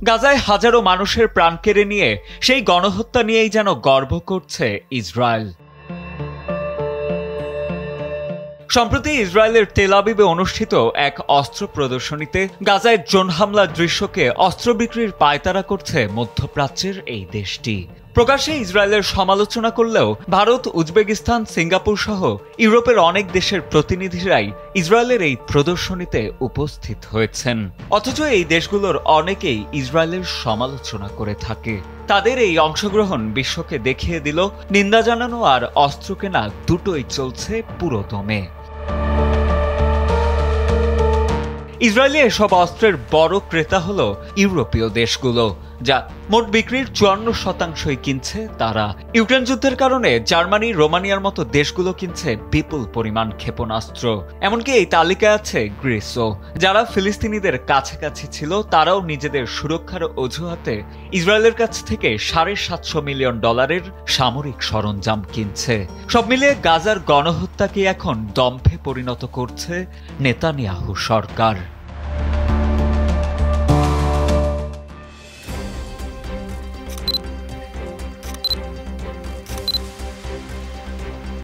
গাজায় হাজারো মানুষের প্রাণ কেড়ে নিয়ে সেই গণহত্যা নিয়েই যেন গর্ব করছে ইসরায়েল। সম্প্রতি ইসরায়েলের তেল আবিবে অনুষ্ঠিত এক অস্ত্র প্রদর্শনীতে গাজায় ড্রোন হামলার দৃশ্যকে অস্ত্র বিক্রির পায়তারা করছে মধ্যপ্রাচ্যের এই দেশটি। প্রকাশ্যে ইসরায়েলের সমালোচনা করলেও ভারত, উজবেকিস্তান, সিঙ্গাপুর সহ ইউরোপের অনেক দেশের প্রতিনিধিরাই ইসরায়েলের এই প্রদর্শনীতে উপস্থিত হয়েছেন। অথচ এই দেশগুলোর অনেকেই ইসরায়েলের সমালোচনা করে থাকে। তাদের এই অংশগ্রহণ বিশ্বকে দেখিয়ে দিল নিন্দা জানানো আর অস্ত্র কেনা দুটোই চলছে পুরো দমে। ইসরায়েলি এসব অস্ত্রের বড় ক্রেতা হল ইউরোপীয় দেশগুলো, যা মোট বিক্রির 54%ই কিনছে তারা। ইউক্রেন যুদ্ধের কারণে জার্মানি, রোমানিয়ার মতো দেশগুলো কিনছে বিপুল পরিমাণ ক্ষেপণাস্ত্র। এমনকি এই তালিকায় আছে গ্রিসও, যারা ফিলিস্তিনিদের কাছাকাছি ছিল। তারাও নিজেদের সুরক্ষার অজুহাতে ইসরায়েলের কাছ থেকে $750 মিলিয়ন সামরিক সরঞ্জাম কিনছে। সব মিলিয়ে গাজার গণহত্যাকে এখন দম্ভে পরিণত করছে নেতানিয়াহু সরকার।